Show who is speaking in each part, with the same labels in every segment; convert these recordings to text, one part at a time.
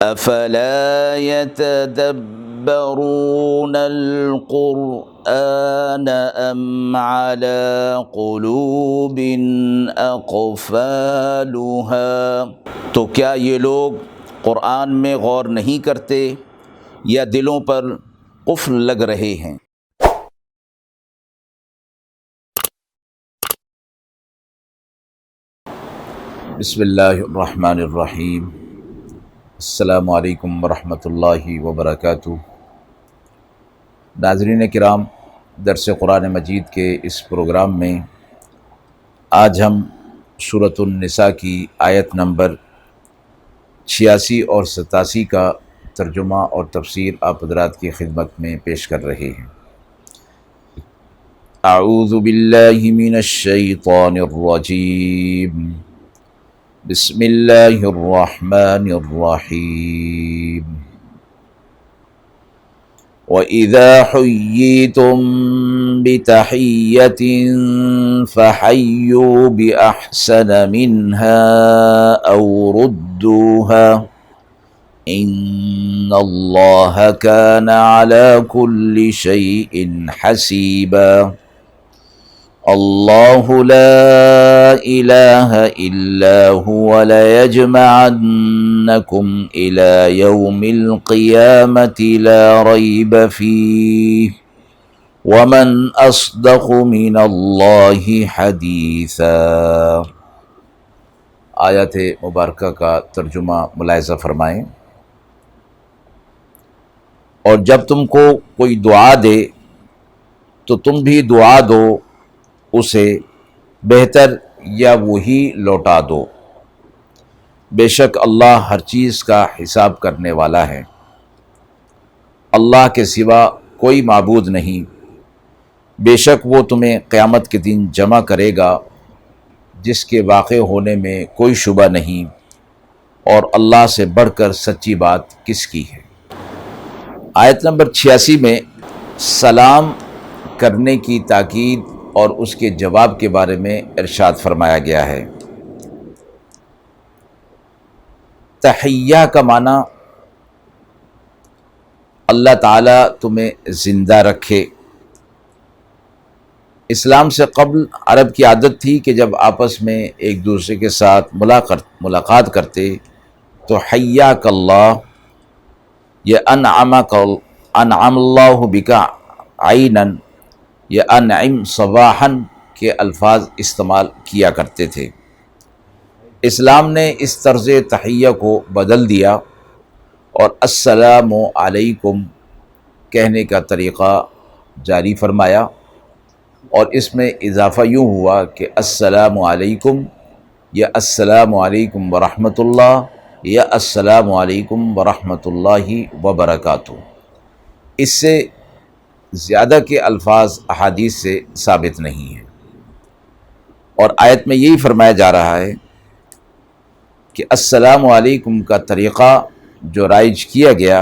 Speaker 1: افلا يتدبرون القرآن ام على قلوب اقفالها، تو کیا یہ لوگ قرآن میں غور نہیں کرتے یا دلوں پر قفل لگ رہے ہیں؟ بسم اللہ الرحمن الرحیم۔ السلام علیکم ورحمۃ اللہ وبرکاتہ۔ ناظرین کرام، درس قرآن مجید کے اس پروگرام میں آج ہم سورۃ النساء کی آیت نمبر 86 اور 87 کا ترجمہ اور تفسیر آپ حضرات کی خدمت میں پیش کر رہے ہیں۔ اعوذ باللہ من الشیطان الرجیم، بسم اللہ الرحمن الرحیم۔ وَإِذَا حُيِّيتُم بِتَحِيَّةٍ فَحَيُّوا بِأَحْسَنَ مِنْهَا أَوْ رُدُّوهَا إِنَّ اللَّهَ كَانَ عَلَى كُلِّ شَيْءٍ حَسِيبًا۔ اللہ لا الہ الا هو لیجمعنکم الی یوم القیامۃ لا ریب فیہ ومن اصدق من اللہ حدیثا۔ آیت مبارکہ کا ترجمہ ملاحظہ فرمائیں۔ اور جب تم کو کوئی دعا دے تو تم بھی دعا دو اسے، بہتر یا وہی لوٹا دو، بے شک اللہ ہر چیز کا حساب کرنے والا ہے۔ اللہ کے سوا کوئی معبود نہیں، بے شک وہ تمہیں قیامت کے دن جمع کرے گا جس کے واقع ہونے میں کوئی شبہ نہیں، اور اللہ سے بڑھ کر سچی بات کس کی ہے۔ آیت نمبر 86 میں سلام کرنے کی تاکید اور اس کے جواب کے بارے میں ارشاد فرمایا گیا ہے۔ تحیہ کا معنی اللہ تعالیٰ تمہیں زندہ رکھے۔ اسلام سے قبل عرب کی عادت تھی کہ جب آپس میں ایک دوسرے کے ساتھ ملاقات کرتے تو حیاک اللہ یا انعم اللہ بکا عینا یا انعم صباحا کے الفاظ استعمال کیا کرتے تھے۔ اسلام نے اس طرز تحیہ کو بدل دیا اور السلام علیکم کہنے کا طریقہ جاری فرمایا، اور اس میں اضافہ یوں ہوا کہ السلام علیکم یا السلام علیکم ورحمۃ اللہ یا السلام علیکم ورحمۃ اللہ وبرکاتہ۔ اس سے زیادہ کے الفاظ احادیث سے ثابت نہیں ہیں، اور آیت میں یہی فرمایا جا رہا ہے کہ السلام علیکم کا طریقہ جو رائج کیا گیا،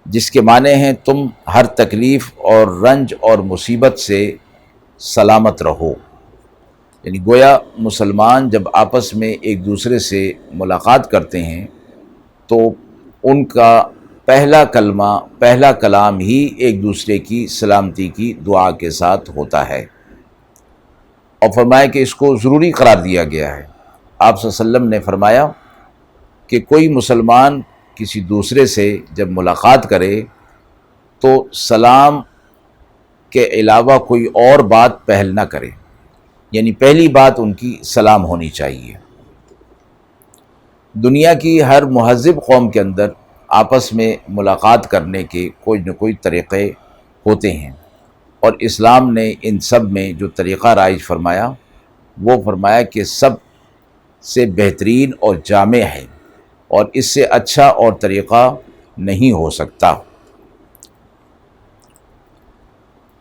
Speaker 1: جس کے معنی ہیں تم ہر تکلیف اور رنج اور مصیبت سے سلامت رہو، یعنی گویا مسلمان جب آپس میں ایک دوسرے سے ملاقات کرتے ہیں تو ان کا پہلا کلمہ، پہلا کلام ہی ایک دوسرے کی سلامتی کی دعا کے ساتھ ہوتا ہے، اور فرمایا کہ اس کو ضروری قرار دیا گیا ہے۔ آپ صلی اللہ علیہ وسلم نے فرمایا کہ کوئی مسلمان کسی دوسرے سے جب ملاقات کرے تو سلام کے علاوہ کوئی اور بات پہل نہ کرے، یعنی پہلی بات ان کی سلام ہونی چاہیے۔ دنیا کی ہر مہذب قوم کے اندر آپس میں ملاقات کرنے کے کوئی نہ کوئی طریقے ہوتے ہیں، اور اسلام نے ان سب میں جو طریقہ رائج فرمایا وہ فرمایا کہ سب سے بہترین اور جامع ہے، اور اس سے اچھا اور طریقہ نہیں ہو سکتا۔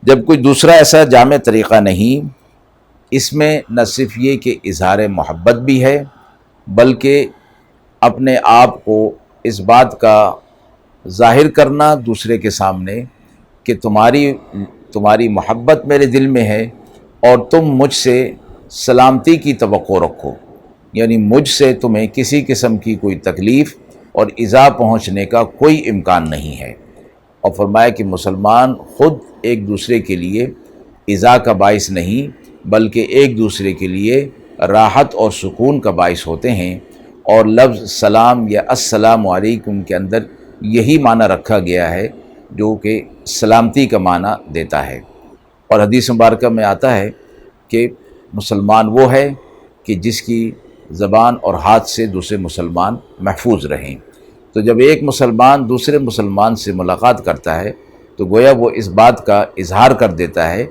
Speaker 1: جب کوئی دوسرا ایسا جامع طریقہ نہیں، اس میں نہ صرف یہ کہ اظہار محبت بھی ہے، بلکہ اپنے آپ کو اس بات کا ظاہر کرنا دوسرے کے سامنے کہ تمہاری محبت میرے دل میں ہے اور تم مجھ سے سلامتی کی توقع رکھو، یعنی مجھ سے تمہیں کسی قسم کی کوئی تکلیف اور ایذا پہنچنے کا کوئی امکان نہیں ہے، اور فرمایا کہ مسلمان خود ایک دوسرے کے لیے ایذا کا باعث نہیں بلکہ ایک دوسرے کے لیے راحت اور سکون کا باعث ہوتے ہیں، اور لفظ سلام یا السلام علیکم کے اندر یہی معنی رکھا گیا ہے جو کہ سلامتی کا معنی دیتا ہے۔ اور حدیث مبارکہ میں آتا ہے کہ مسلمان وہ ہے کہ جس کی زبان اور ہاتھ سے دوسرے مسلمان محفوظ رہیں۔ تو جب ایک مسلمان دوسرے مسلمان سے ملاقات کرتا ہے تو گویا وہ اس بات کا اظہار کر دیتا ہے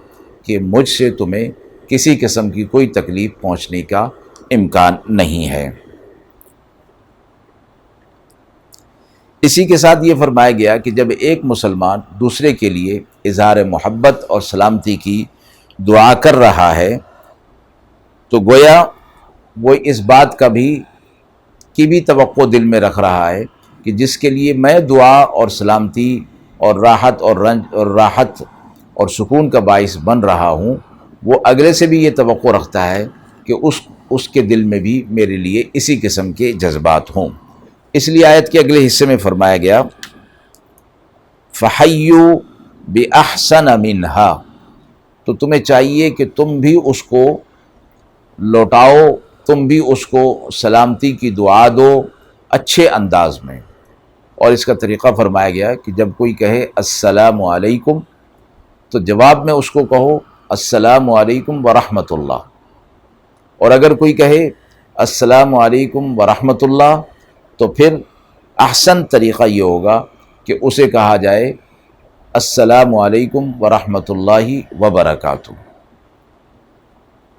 Speaker 1: کہ مجھ سے تمہیں کسی قسم کی کوئی تکلیف پہنچنے کا امکان نہیں ہے۔ اسی کے ساتھ یہ فرمایا گیا کہ جب ایک مسلمان دوسرے کے لیے اظہار محبت اور سلامتی کی دعا کر رہا ہے تو گویا وہ اس بات کی بھی توقع دل میں رکھ رہا ہے کہ جس کے لیے میں دعا اور سلامتی اور راحت اور سکون کا باعث بن رہا ہوں، وہ اگلے سے بھی یہ توقع رکھتا ہے کہ اس کے دل میں بھی میرے لیے اسی قسم کے جذبات ہوں۔ اس لیے آیت کے اگلے حصے میں فرمایا گیا فَحَيُّوا بِأَحْسَنَ مِنْهَا، تو تمہیں چاہیے کہ تم بھی اس کو لوٹاؤ، تم بھی اس کو سلامتی کی دعا دو اچھے انداز میں۔ اور اس کا طریقہ فرمایا گیا کہ جب کوئی کہے السلام علیکم تو جواب میں اس کو کہو السلام علیکم ورحمۃ اللہ، اور اگر کوئی کہے السلام علیکم ورحمۃ اللہ تو پھر احسن طریقہ یہ ہوگا کہ اسے کہا جائے السلام علیکم ورحمۃ اللہ وبرکاتہ،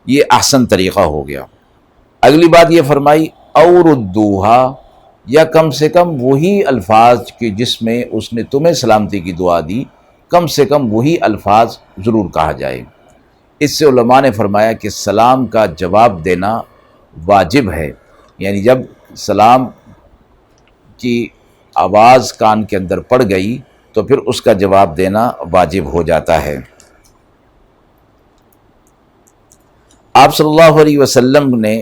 Speaker 1: یہ احسن طریقہ ہو گیا۔ اگلی بات یہ فرمائی اور ردوہا، یا کم سے کم وہی الفاظ کہ جس میں اس نے تمہیں سلامتی کی دعا دی، کم سے کم وہی الفاظ ضرور کہا جائے۔ اس سے علماء نے فرمایا کہ سلام کا جواب دینا واجب ہے، یعنی جب سلام کی آواز کان کے اندر پڑ گئی تو پھر اس کا جواب دینا واجب ہو جاتا ہے۔ آپ صلی اللہ علیہ وسلم نے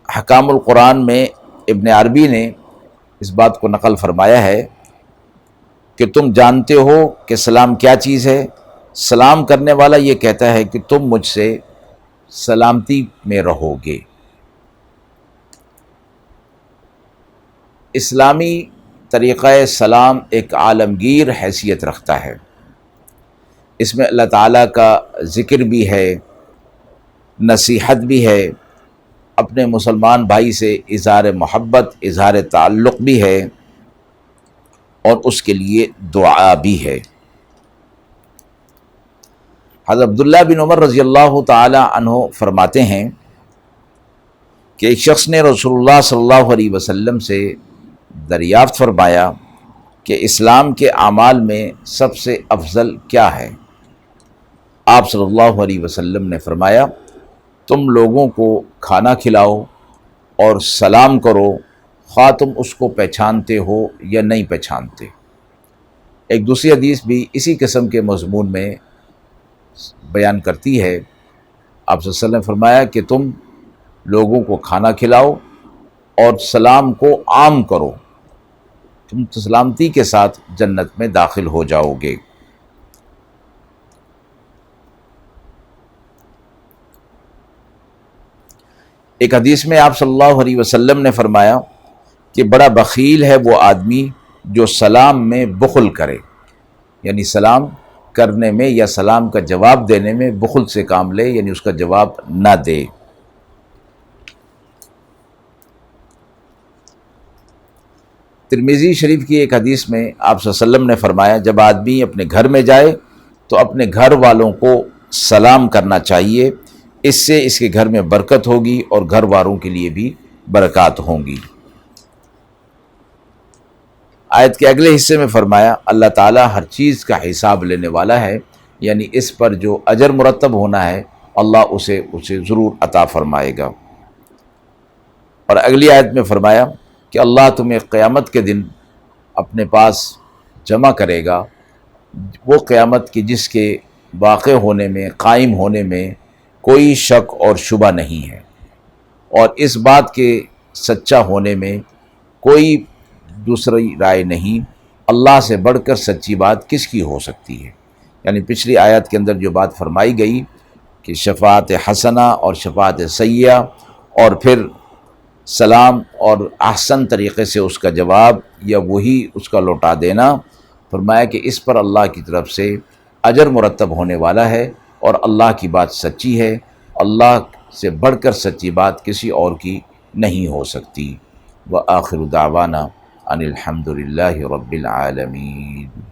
Speaker 1: حکام القرآن میں ابن عربی نے اس بات کو نقل فرمایا ہے کہ تم جانتے ہو کہ سلام کیا چیز ہے؟ سلام کرنے والا یہ کہتا ہے کہ تم مجھ سے سلامتی میں رہو گے۔ اسلامی طریقہ سلام ایک عالمگیر حیثیت رکھتا ہے، اس میں اللہ تعالیٰ کا ذکر بھی ہے، نصیحت بھی ہے، اپنے مسلمان بھائی سے اظہار محبت اظہار تعلق بھی ہے، اور اس کے لیے دعا بھی ہے۔ حضرت عبداللہ بن عمر رضی اللہ تعالی عنہ فرماتے ہیں کہ ایک شخص نے رسول اللہ صلی اللہ علیہ وسلم سے دریافت فرمایا کہ اسلام کے اعمال میں سب سے افضل کیا ہے؟ آپ صلی اللہ علیہ وسلم نے فرمایا تم لوگوں کو کھانا کھلاؤ اور سلام کرو، خواہ تم اس کو پہچانتے ہو یا نہیں پہچانتے۔ ایک دوسری حدیث بھی اسی قسم کے مضمون میں بیان کرتی ہے، آپ صلی اللہ علیہ وسلم نے فرمایا کہ تم لوگوں کو کھانا کھلاؤ اور سلام کو عام کرو، تم سلامتی کے ساتھ جنت میں داخل ہو جاؤ گے۔ ایک حدیث میں آپ صلی اللہ علیہ وسلم نے فرمایا کہ بڑا بخیل ہے وہ آدمی جو سلام میں بخل کرے، یعنی سلام کرنے میں یا سلام کا جواب دینے میں بخل سے کام لے، یعنی اس کا جواب نہ دے۔ ترمذی شریف کی ایک حدیث میں آپ صلی اللہ علیہ وسلم نے فرمایا جب آدمی اپنے گھر میں جائے تو اپنے گھر والوں کو سلام کرنا چاہیے، اس سے اس کے گھر میں برکت ہوگی اور گھر والوں کے لیے بھی برکات ہوں گی۔ آیت کے اگلے حصے میں فرمایا اللہ تعالیٰ ہر چیز کا حساب لینے والا ہے، یعنی اس پر جو اجر مرتب ہونا ہے اللہ اسے ضرور عطا فرمائے گا۔ اور اگلی آیت میں فرمایا کہ اللہ تمہیں قیامت کے دن اپنے پاس جمع کرے گا، وہ قیامت کی جس کے واقع ہونے میں قائم ہونے میں کوئی شک اور شبہ نہیں ہے، اور اس بات کے سچا ہونے میں کوئی دوسری رائے نہیں، اللہ سے بڑھ کر سچی بات کس کی ہو سکتی ہے؟ یعنی پچھلی آیت کے اندر جو بات فرمائی گئی کہ شفاعت حسنہ اور شفاعت سیئہ، اور پھر سلام اور احسن طریقے سے اس کا جواب یا وہی اس کا لوٹا دینا، فرمایا کہ اس پر اللہ کی طرف سے اجر مرتب ہونے والا ہے، اور اللہ کی بات سچی ہے، اللہ سے بڑھ کر سچی بات کسی اور کی نہیں ہو سکتی۔ وآخر دعوانا ان الحمد للہ رب العالمین۔